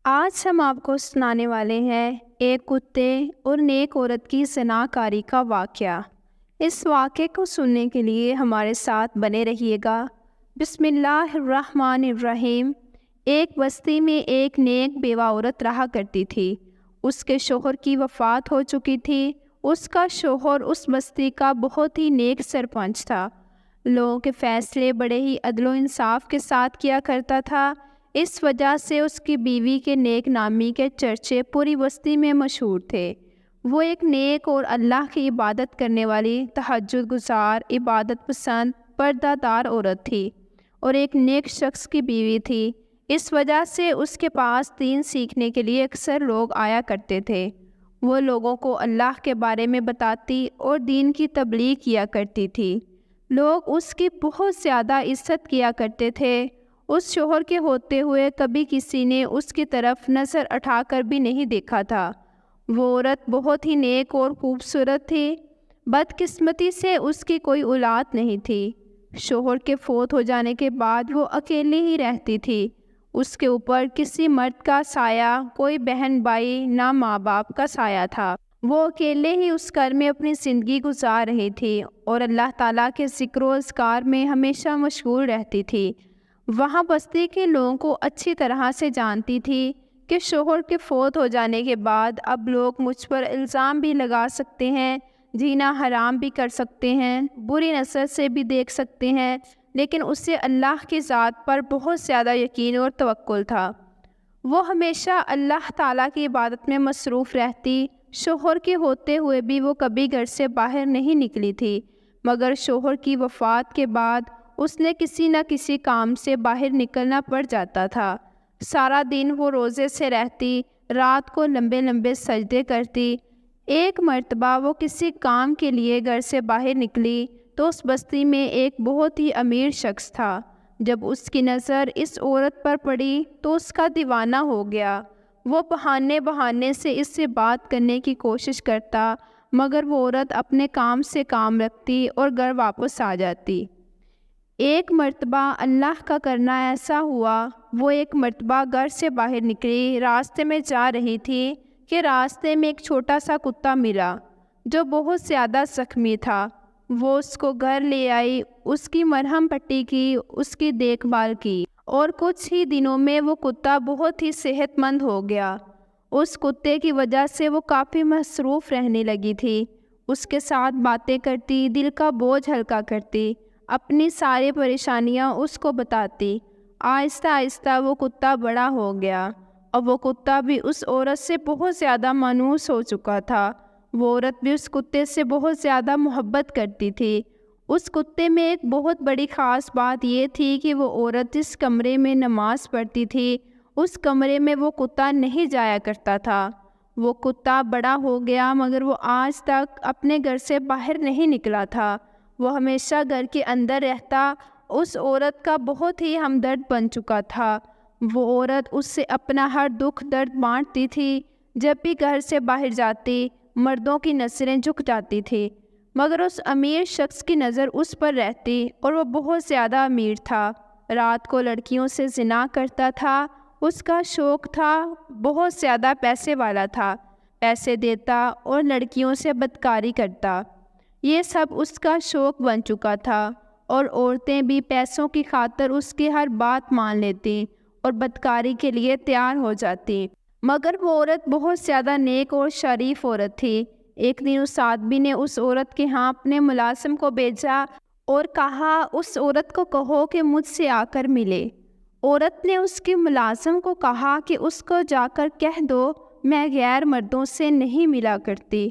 آج ہم آپ کو سنانے والے ہیں ایک کتے اور نیک عورت کی زنا کاری کا واقعہ۔ اس واقعے کو سننے کے لیے ہمارے ساتھ بنے رہیے گا۔ بسم اللہ الرحمن الرحیم۔ ایک بستی میں ایک نیک بیوہ عورت رہا کرتی تھی۔ اس کے شوہر کی وفات ہو چکی تھی۔ اس کا شوہر اس بستی کا بہت ہی نیک سرپنچ تھا۔ لوگوں کے فیصلے بڑے ہی عدل و انصاف کے ساتھ کیا کرتا تھا۔ اس وجہ سے اس کی بیوی کے نیک نامی کے چرچے پوری بستی میں مشہور تھے۔ وہ ایک نیک اور اللہ کی عبادت کرنے والی، تہجد گزار، عبادت پسند، پردہ دار عورت تھی اور ایک نیک شخص کی بیوی تھی۔ اس وجہ سے اس کے پاس دین سیکھنے کے لیے اکثر لوگ آیا کرتے تھے۔ وہ لوگوں کو اللہ کے بارے میں بتاتی اور دین کی تبلیغ کیا کرتی تھی۔ لوگ اس کی بہت زیادہ عزت کیا کرتے تھے۔ اس شوہر کے ہوتے ہوئے کبھی کسی نے اس کی طرف نظر اٹھا کر بھی نہیں دیکھا تھا۔ وہ عورت بہت ہی نیک اور خوبصورت تھی۔ بدقسمتی سے اس کی کوئی اولاد نہیں تھی۔ شوہر کے فوت ہو جانے کے بعد وہ اکیلی ہی رہتی تھی۔ اس کے اوپر کسی مرد کا سایہ، کوئی بہن بھائی، نہ ماں باپ کا سایہ تھا۔ وہ اکیلے ہی اس گھر میں اپنی زندگی گزار رہی تھی اور اللہ تعالیٰ کے ذکر و اذکار میں ہمیشہ مشغول رہتی تھی۔ وہاں بستی کے لوگوں کو اچھی طرح سے جانتی تھی کہ شوہر کے فوت ہو جانے کے بعد اب لوگ مجھ پر الزام بھی لگا سکتے ہیں، جینا حرام بھی کر سکتے ہیں، بری نظر سے بھی دیکھ سکتے ہیں، لیکن اسے اللہ کی ذات پر بہت زیادہ یقین اور توکل تھا۔ وہ ہمیشہ اللہ تعالیٰ کی عبادت میں مصروف رہتی۔ شوہر کے ہوتے ہوئے بھی وہ کبھی گھر سے باہر نہیں نکلی تھی، مگر شوہر کی وفات کے بعد اس نے کسی نہ کسی کام سے باہر نکلنا پڑ جاتا تھا۔ سارا دن وہ روزے سے رہتی، رات کو لمبے لمبے سجدے کرتی۔ ایک مرتبہ وہ کسی کام کے لیے گھر سے باہر نکلی تو اس بستی میں ایک بہت ہی امیر شخص تھا۔ جب اس کی نظر اس عورت پر پڑی تو اس کا دیوانہ ہو گیا۔ وہ بہانے بہانے سے اس سے بات کرنے کی کوشش کرتا، مگر وہ عورت اپنے کام سے کام رکھتی اور گھر واپس آ جاتی۔ ایک مرتبہ اللہ کا کرنا ایسا ہوا، وہ ایک مرتبہ گھر سے باہر نکلی، راستے میں جا رہی تھی کہ راستے میں ایک چھوٹا سا کتا ملا جو بہت زیادہ زخمی تھا۔ وہ اس کو گھر لے آئی، اس کی مرہم پٹی کی، اس کی دیکھ بھال کی اور کچھ ہی دنوں میں وہ کتا بہت ہی صحت مند ہو گیا۔ اس کتے کی وجہ سے وہ کافی مصروف رہنے لگی تھی۔ اس کے ساتھ باتیں کرتی، دل کا بوجھ ہلکا کرتی، اپنی ساری پریشانیاں اس کو بتاتی۔ آہستہ آہستہ وہ کتا بڑا ہو گیا اور وہ کتا بھی اس عورت سے بہت زیادہ مانوس ہو چکا تھا۔ وہ عورت بھی اس کتے سے بہت زیادہ محبت کرتی تھی۔ اس کتے میں ایک بہت بڑی خاص بات یہ تھی کہ وہ عورت جس کمرے میں نماز پڑھتی تھی اس کمرے میں وہ کتا نہیں جایا کرتا تھا۔ وہ کتا بڑا ہو گیا مگر وہ آج تک اپنے گھر سے باہر نہیں نکلا تھا۔ وہ ہمیشہ گھر کے اندر رہتا، اس عورت کا بہت ہی ہمدرد بن چکا تھا۔ وہ عورت اس سے اپنا ہر دکھ درد بانٹتی تھی۔ جب بھی گھر سے باہر جاتی مردوں کی نظریں جھک جاتی تھی، مگر اس امیر شخص کی نظر اس پر رہتی اور وہ بہت زیادہ امیر تھا۔ رات کو لڑکیوں سے زنا کرتا تھا۔ اس کا شوق تھا، بہت زیادہ پیسے والا تھا، پیسے دیتا اور لڑکیوں سے بدکاری کرتا۔ یہ سب اس کا شوق بن چکا تھا اور عورتیں بھی پیسوں کی خاطر اس کی ہر بات مان لیتی اور بدکاری کے لیے تیار ہو جاتی۔ مگر وہ عورت بہت زیادہ نیک اور شریف عورت تھی۔ ایک دن اس آدمی نے اس عورت کے ہاں اپنے ملازم کو بھیجا اور کہا اس عورت کو کہو کہ مجھ سے آ کر ملے۔ عورت نے اس کے ملازم کو کہا کہ اس کو جا کر کہہ دو میں غیر مردوں سے نہیں ملا کرتی۔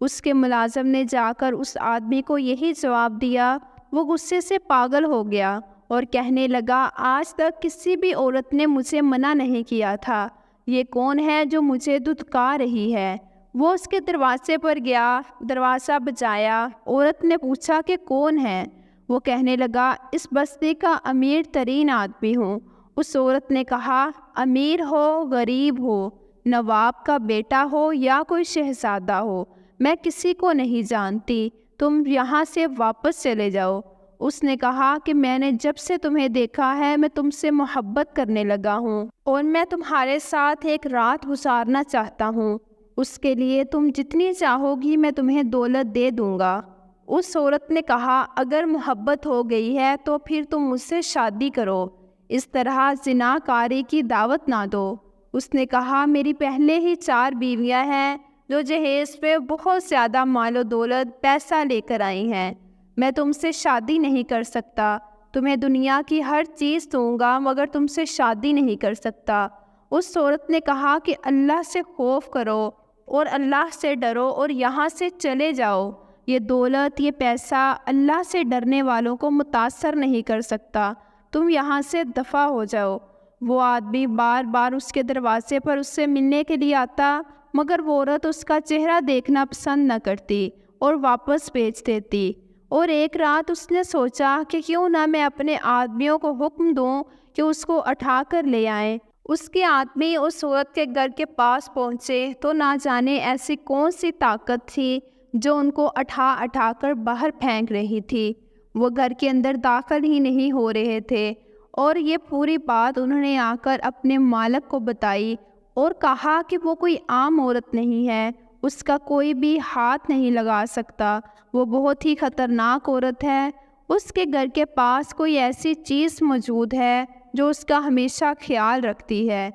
اس کے ملازم نے جا کر اس آدمی کو یہی جواب دیا۔ وہ غصے سے پاگل ہو گیا اور کہنے لگا آج تک کسی بھی عورت نے مجھے منع نہیں کیا تھا، یہ کون ہے جو مجھے دھتکار رہی ہے؟ وہ اس کے دروازے پر گیا، دروازہ بجایا۔ عورت نے پوچھا کہ کون ہے؟ وہ کہنے لگا اس بستی کا امیر ترین آدمی ہوں۔ اس عورت نے کہا امیر ہو، غریب ہو، نواب کا بیٹا ہو یا کوئی شہزادہ ہو، میں کسی کو نہیں جانتی، تم یہاں سے واپس چلے جاؤ۔ اس نے کہا کہ میں نے جب سے تمہیں دیکھا ہے میں تم سے محبت کرنے لگا ہوں اور میں تمہارے ساتھ ایک رات گزارنا چاہتا ہوں، اس کے لیے تم جتنی چاہو گی میں تمہیں دولت دے دوں گا۔ اس عورت نے کہا اگر محبت ہو گئی ہے تو پھر تم مجھ سے شادی کرو، اس طرح زنا کاری کی دعوت نہ دو۔ اس نے کہا میری پہلے ہی 4 بیویاں ہیں جو جہیز پہ بہت زیادہ مال و دولت پیسہ لے کر آئی ہیں، میں تم سے شادی نہیں کر سکتا، تمہیں دنیا کی ہر چیز دوں گا مگر تم سے شادی نہیں کر سکتا۔ اس عورت نے کہا کہ اللہ سے خوف کرو اور اللہ سے ڈرو اور یہاں سے چلے جاؤ، یہ دولت یہ پیسہ اللہ سے ڈرنے والوں کو متاثر نہیں کر سکتا، تم یہاں سے دفع ہو جاؤ۔ وہ آدمی بار بار اس کے دروازے پر اس سے ملنے کے لیے آتا مگر وہ عورت اس کا چہرہ دیکھنا پسند نہ کرتی اور واپس بھیج دیتی۔ اور ایک رات اس نے سوچا کہ کیوں نہ میں اپنے آدمیوں کو حکم دوں کہ اس کو اٹھا کر لے آئیں۔ اس کے آدمی اس عورت کے گھر کے پاس پہنچے تو نہ جانے ایسی کون سی طاقت تھی جو ان کو اٹھا کر باہر پھینک رہی تھی، وہ گھر کے اندر داخل ہی نہیں ہو رہے تھے۔ اور یہ پوری بات انہوں نے آ کر اپنے مالک کو بتائی اور کہا کہ وہ کوئی عام عورت نہیں ہے، اس کا کوئی بھی ہاتھ نہیں لگا سکتا، وہ بہت ہی خطرناک عورت ہے، اس کے گھر کے پاس کوئی ایسی چیز موجود ہے جو اس کا ہمیشہ خیال رکھتی ہے۔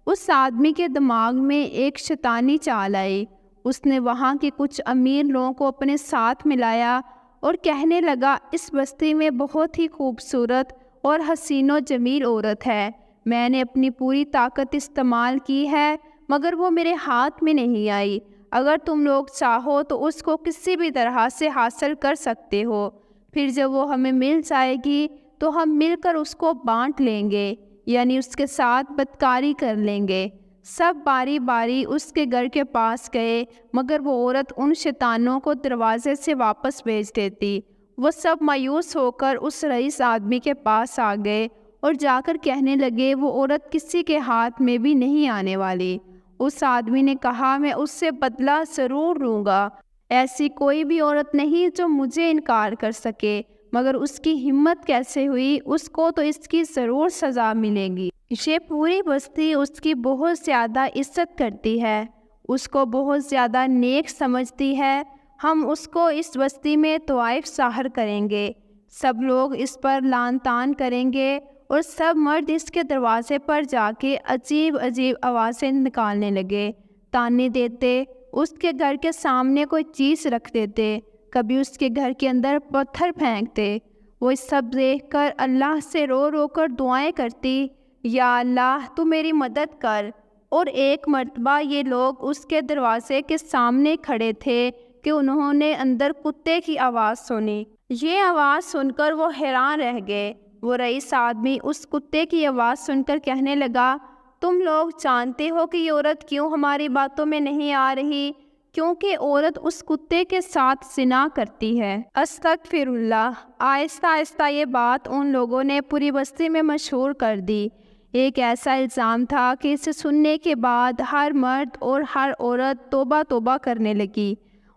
اس آدمی کے دماغ میں ایک شیطانی چال آئی، اس نے وہاں کے کچھ امیر لوگوں کو اپنے ساتھ ملایا اور کہنے لگا اس بستی میں بہت ہی خوبصورت اور حسین و جمیل عورت ہے، میں نے اپنی پوری طاقت استعمال کی ہے مگر وہ میرے ہاتھ میں نہیں آئی، اگر تم لوگ چاہو تو اس کو کسی بھی طرح سے حاصل کر سکتے ہو، پھر جب وہ ہمیں مل جائے گی تو ہم مل کر اس کو بانٹ لیں گے، یعنی اس کے ساتھ بدکاری کر لیں گے۔ سب باری باری اس کے گھر کے پاس گئے مگر وہ عورت ان شیطانوں کو دروازے سے واپس بھیج دیتی۔ وہ سب مایوس ہو کر اس رئیس آدمی کے پاس آ گئے اور جا کر کہنے لگے وہ عورت کسی کے ہاتھ میں بھی نہیں آنے والی۔ اس آدمی نے کہا میں اس سے بدلہ ضرور لوں گا، ایسی کوئی بھی عورت نہیں جو مجھے انکار کر سکے، مگر اس کی ہمت کیسے ہوئی، اس کو تو اس کی ضرور سزا ملے گی۔ یہ پوری بستی اس کی بہت زیادہ عزت کرتی ہے، اس کو بہت زیادہ نیک سمجھتی ہے، ہم اس کو اس بستی میں طوائف ظاہر کریں گے، سب لوگ اس پر لعن طعن کریں گے اور سب مرد اس کے دروازے پر جا کے عجیب عجیب آوازیں نکالنے لگے، تانے دیتے، اس کے گھر کے سامنے کوئی چیز رکھ دیتے، کبھی اس کے گھر کے اندر پتھر پھینکتے۔ وہ سب دیکھ کر اللہ سے رو رو کر دعائیں کرتی، یا اللہ تو میری مدد کر۔ اور ایک مرتبہ یہ لوگ اس کے دروازے کے سامنے کھڑے تھے کہ انہوں نے اندر کتے کی آواز سنی۔ یہ آواز سن کر وہ حیران رہ گئے۔ وہ رئیس آدمی اس کتے کی آواز سن کر کہنے لگا تم لوگ جانتے ہو کہ یہ عورت کیوں ہماری باتوں میں نہیں آ رہی؟ کیونکہ عورت اس کتے کے ساتھ زنا کرتی ہے۔ استغفر اللہ۔ آہستہ آہستہ یہ بات ان لوگوں نے پوری بستی میں مشہور کر دی۔ ایک ایسا الزام تھا کہ اسے سننے کے بعد ہر مرد اور ہر عورت توبہ توبہ کرنے لگی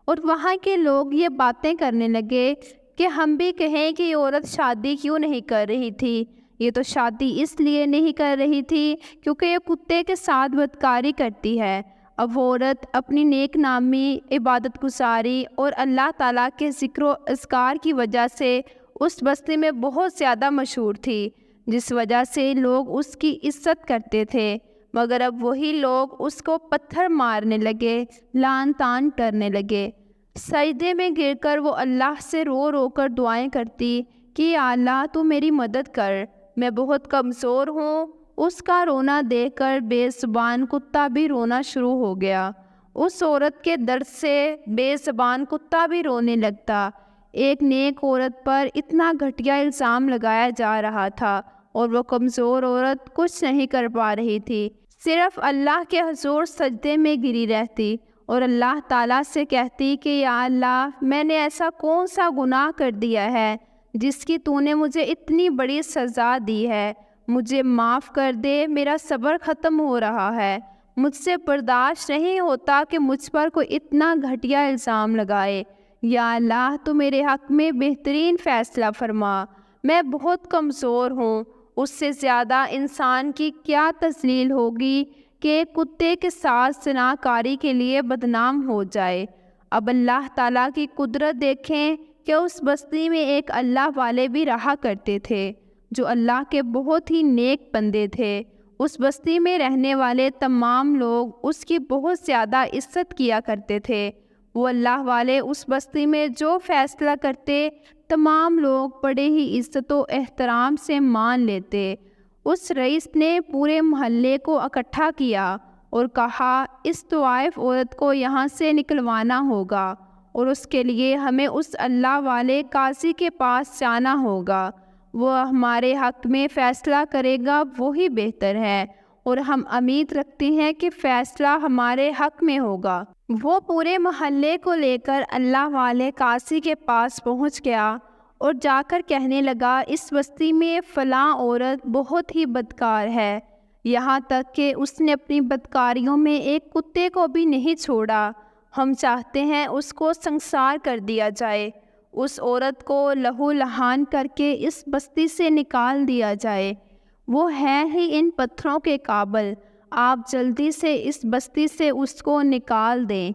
اور وہاں کے لوگ یہ باتیں کرنے لگے کہ ہم بھی کہیں کہ یہ عورت شادی کیوں نہیں کر رہی تھی، یہ تو شادی اس لیے نہیں کر رہی تھی کیونکہ یہ کتے کے ساتھ بدکاری کرتی ہے۔ اب وہ عورت اپنی نیک نامی، عبادت گزاری اور اللہ تعالیٰ کے ذکر و اذکار کی وجہ سے اس بستی میں بہت زیادہ مشہور تھی، جس وجہ سے لوگ اس کی عزت کرتے تھے، مگر اب وہی لوگ اس کو پتھر مارنے لگے، لعن طعن کرنے لگے۔ سجدے میں گر کر وہ اللہ سے رو رو کر دعائیں کرتی کہ یا اللہ تو میری مدد کر، میں بہت کمزور ہوں۔ اس کا رونا دیکھ کر بے زبان کتا بھی رونا شروع ہو گیا، اس عورت کے درد سے بے زبان کتا بھی رونے لگتا۔ ایک نیک عورت پر اتنا گھٹیا الزام لگایا جا رہا تھا اور وہ کمزور عورت کچھ نہیں کر پا رہی تھی، صرف اللہ کے حضور سجدے میں گری رہتی اور اللہ تعالیٰ سے کہتی کہ یا اللہ میں نے ایسا کون سا گناہ کر دیا ہے جس کی تو نے مجھے اتنی بڑی سزا دی ہے، مجھے معاف کر دے، میرا صبر ختم ہو رہا ہے، مجھ سے برداشت نہیں ہوتا کہ مجھ پر کوئی اتنا گھٹیا الزام لگائے۔ یا اللہ تو میرے حق میں بہترین فیصلہ فرما، میں بہت کمزور ہوں، اس سے زیادہ انسان کی کیا تذلیل ہوگی کہ کتے کے ساتھ زنا کاری کے لیے بدنام ہو جائے۔ اب اللہ تعالیٰ کی قدرت دیکھیں کہ اس بستی میں ایک اللہ والے بھی رہا کرتے تھے جو اللہ کے بہت ہی نیک بندے تھے۔ اس بستی میں رہنے والے تمام لوگ اس کی بہت زیادہ عزت کیا کرتے تھے۔ وہ اللہ والے اس بستی میں جو فیصلہ کرتے تمام لوگ بڑے ہی عزت و احترام سے مان لیتے۔ اس رئیس نے پورے محلے کو اکٹھا کیا اور کہا اس طوائف عورت کو یہاں سے نکلوانا ہوگا اور اس کے لیے ہمیں اس اللہ والے قاضی کے پاس جانا ہوگا، وہ ہمارے حق میں فیصلہ کرے گا، وہی بہتر ہے اور ہم امید رکھتے ہیں کہ فیصلہ ہمارے حق میں ہوگا۔ وہ پورے محلے کو لے کر اللہ والے قاضی کے پاس پہنچ گیا اور جا کر کہنے لگا اس بستی میں فلاں عورت بہت ہی بدکار ہے، یہاں تک کہ اس نے اپنی بدکاریوں میں ایک کتے کو بھی نہیں چھوڑا، ہم چاہتے ہیں اس کو سنسار کر دیا جائے، اس عورت کو لہو لہان کر کے اس بستی سے نکال دیا جائے، وہ ہے ہی ان پتھروں کے قابل، آپ جلدی سے اس بستی سے اس کو نکال دیں۔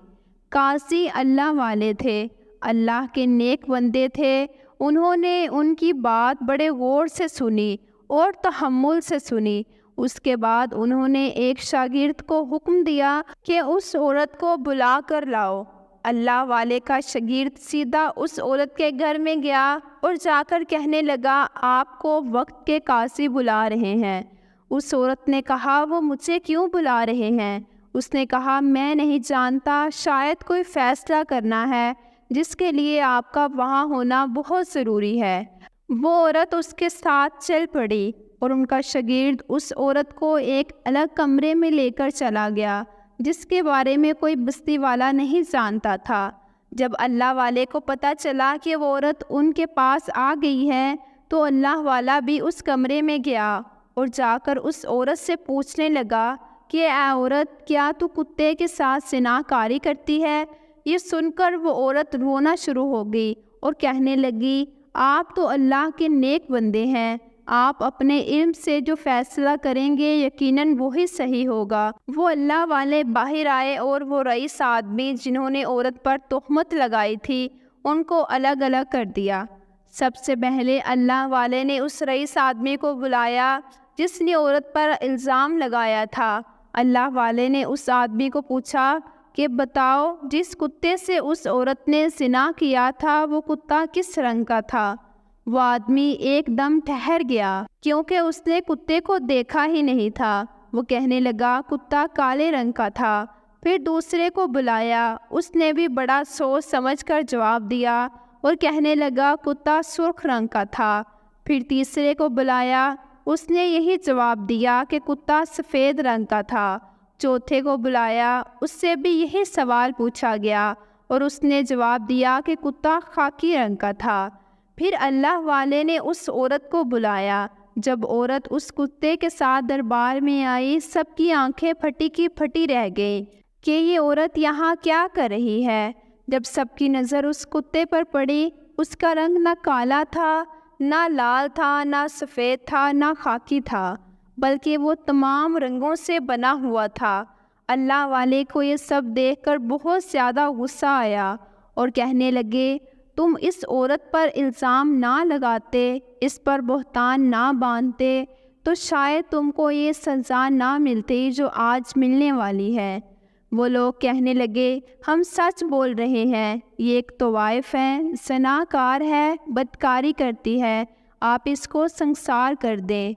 قاضی اللہ والے تھے، اللہ کے نیک بندے تھے، انہوں نے ان کی بات بڑے غور سے سنی اور تحمل سے سنی۔ اس کے بعد انہوں نے ایک شاگرد کو حکم دیا کہ اس عورت کو بلا کر لاؤ۔ اللہ والے کا شاگرد سیدھا اس عورت کے گھر میں گیا اور جا کر کہنے لگا آپ کو وقت کے قاضی بلا رہے ہیں۔ اس عورت نے کہا وہ مجھے کیوں بلا رہے ہیں؟ اس نے کہا میں نہیں جانتا، شاید کوئی فیصلہ کرنا ہے جس کے لیے آپ کا وہاں ہونا بہت ضروری ہے۔ وہ عورت اس کے ساتھ چل پڑی اور ان کا شاگرد اس عورت کو ایک الگ کمرے میں لے کر چلا گیا جس کے بارے میں کوئی بستی والا نہیں جانتا تھا۔ جب اللہ والے کو پتہ چلا کہ وہ عورت ان کے پاس آ گئی ہے تو اللہ والا بھی اس کمرے میں گیا اور جا کر اس عورت سے پوچھنے لگا کہ اے عورت کیا تو کتے کے ساتھ زنا کاری کرتی ہے؟ یہ سن کر وہ عورت رونا شروع ہو گئی اور کہنے لگی آپ تو اللہ کے نیک بندے ہیں، آپ اپنے علم سے جو فیصلہ کریں گے یقیناً وہی صحیح ہوگا۔ وہ اللہ والے باہر آئے اور وہ رئیس آدمی جنہوں نے عورت پر تہمت لگائی تھی ان کو الگ الگ کر دیا۔ سب سے پہلے اللہ والے نے اس رئیس آدمی کو بلایا جس نے عورت پر الزام لگایا تھا۔ اللہ والے نے اس آدمی کو پوچھا کہ بتاؤ جس کتے سے اس عورت نے زنا کیا تھا وہ کتا کس رنگ کا تھا؟ وہ آدمی ایک دم ٹھہر گیا کیونکہ اس نے کتے کو دیکھا ہی نہیں تھا۔ وہ کہنے لگا کتا کالے رنگ کا تھا۔ پھر دوسرے کو بلایا، اس نے بھی بڑا سوچ سمجھ کر جواب دیا اور کہنے لگا کتا سرخ رنگ کا تھا۔ پھر تیسرے کو بلایا، اس نے یہی جواب دیا کہ کتا سفید رنگ کا تھا۔ چوتھے کو بلایا، اس سے بھی یہی سوال پوچھا گیا اور اس نے جواب دیا کہ کتا خاکی رنگ کا تھا۔ پھر اللہ والے نے اس عورت کو بلایا۔ جب عورت اس کتے کے ساتھ دربار میں آئی سب کی آنکھیں پھٹی کی پھٹی رہ گئیں کہ یہ عورت یہاں کیا کر رہی ہے۔ جب سب کی نظر اس کتے پر پڑی اس کا رنگ نہ کالا تھا، نہ لال تھا، نہ سفید تھا، نہ خاکی تھا، بلکہ وہ تمام رنگوں سے بنا ہوا تھا۔ اللہ والے کو یہ سب دیکھ کر بہت زیادہ غصہ آیا اور کہنے لگے تم اس عورت پر الزام نہ لگاتے، اس پر بہتان نہ باندھتے تو شاید تم کو یہ سزا نہ ملتی جو آج ملنے والی ہے۔ وہ لوگ کہنے لگے ہم سچ بول رہے ہیں، یہ ایک طوائف ہے، زنا کار ہے، بدکاری کرتی ہے، آپ اس کو سنسار کر دیں۔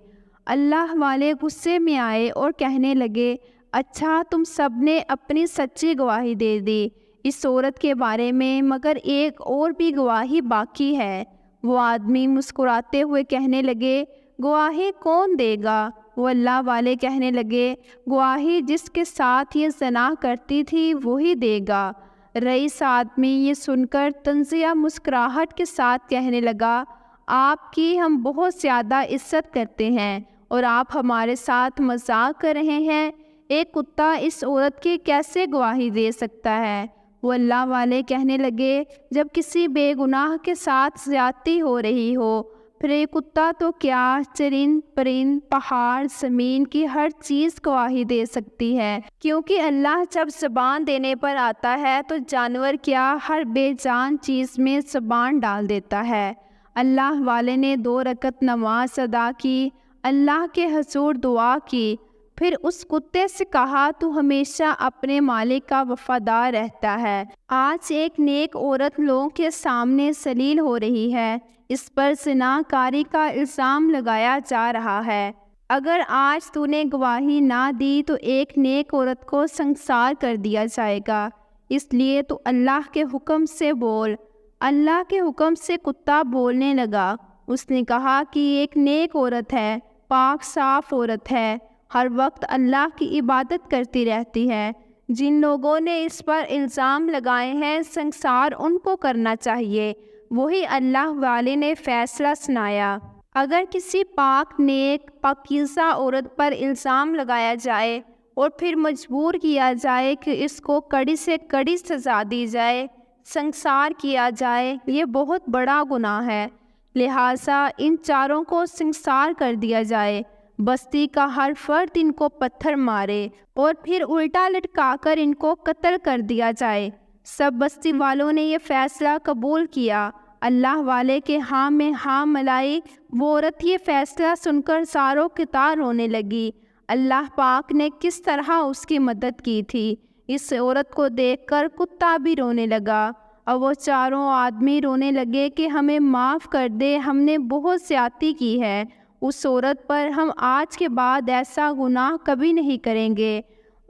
اللہ والے غصے میں آئے اور کہنے لگے اچھا تم سب نے اپنی سچی گواہی دے دی اس عورت کے بارے میں، مگر ایک اور بھی گواہی باقی ہے۔ وہ آدمی مسکراتے ہوئے کہنے لگے گواہی کون دے گا؟ وہ اللہ والے کہنے لگے گواہی جس کے ساتھ یہ زنا کرتی تھی وہی دے گا۔ رئیس آدمی یہ سن کر طنزیہ مسکراہٹ کے ساتھ کہنے لگا آپ کی ہم بہت زیادہ عزت کرتے ہیں اور آپ ہمارے ساتھ مذاق کر رہے ہیں۔ ایک کتا اس عورت کی کیسے گواہی دے سکتا ہے؟ وہ اللہ والے کہنے لگے، جب کسی بے گناہ کے ساتھ زیادتی ہو رہی ہو، پھر یہ کتا تو کیا چرند پرند پہاڑ زمین کی ہر چیز گواہی دے سکتی ہے، کیونکہ اللہ جب زبان دینے پر آتا ہے تو جانور کیا ہر بے جان چیز میں زبان ڈال دیتا ہے۔ اللہ والے نے 2 رکعت نماز ادا کی، اللہ کے حضور دعا کی، پھر اس کتے سے کہا تو ہمیشہ اپنے مالک کا وفادار رہتا ہے۔ آج ایک نیک عورت لوگوں کے سامنے ذلیل ہو رہی ہے، اس پر زنا کاری کا الزام لگایا جا رہا ہے۔ اگر آج تو نے گواہی نہ دی تو ایک نیک عورت کو سنسار کر دیا جائے گا، اس لیے تو اللہ کے حکم سے بول۔ اللہ کے حکم سے کتا بولنے لگا۔ اس نے کہا کہ ایک نیک عورت ہے، پاک صاف عورت ہے، ہر وقت اللہ کی عبادت کرتی رہتی ہے۔ جن لوگوں نے اس پر الزام لگائے ہیں سنسار ان کو کرنا چاہیے۔ وہی اللہ والے نے فیصلہ سنایا۔ اگر کسی پاک نیک پاکیزہ عورت پر الزام لگایا جائے اور پھر مجبور کیا جائے کہ اس کو کڑی سے کڑی سزا دی جائے، سنسار کیا جائے، یہ بہت بڑا گناہ ہے۔ لہٰذا ان چاروں کو سنسار کر دیا جائے، بستی کا ہر فرد ان کو پتھر مارے اور پھر الٹا لٹکا کر ان کو قتل کر دیا جائے۔ سب بستی والوں نے یہ فیصلہ قبول کیا۔ اللہ والے کے ہاں میں ہاں ملائی۔ وہ عورت یہ فیصلہ سن کر زاروں قطار رونے لگی۔ اللہ پاک نے کس طرح اس کی مدد کی تھی۔ اس عورت کو دیکھ کر کتا بھی رونے لگا، اور وہ چاروں آدمی رونے لگے کہ ہمیں معاف کر دے، ہم نے بہت زیادتی کی ہے۔ اس عورت پر ہم آج کے بعد ایسا گناہ کبھی نہیں کریں گے۔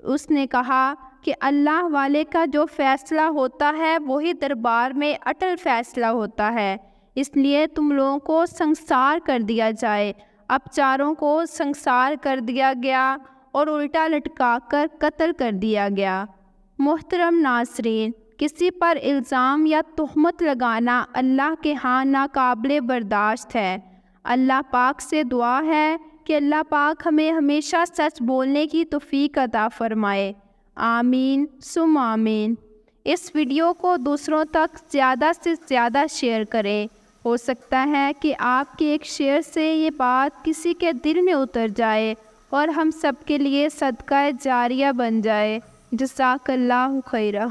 اس نے کہا کہ اللہ والے کا جو فیصلہ ہوتا ہے وہی دربار میں اٹل فیصلہ ہوتا ہے، اس لیے تم لوگوں کو سنسار کر دیا جائے۔ اب چاروں کو سنسار کر دیا گیا اور الٹا لٹکا کر قتل کر دیا گیا۔ محترم ناظرین، کسی پر الزام یا تہمت لگانا اللہ کے ہاں ناقابل برداشت ہے۔ اللہ پاک سے دعا ہے کہ اللہ پاک ہمیں ہمیشہ سچ بولنے کی توفیق عطا فرمائے۔ آمین ثم آمین۔ اس ویڈیو کو دوسروں تک زیادہ سے زیادہ شیئر کریں۔ ہو سکتا ہے کہ آپ کے ایک شیئر سے یہ بات کسی کے دل میں اتر جائے اور ہم سب کے لیے صدقہ جاریہ بن جائے۔ جزاک اللہ خیرہ۔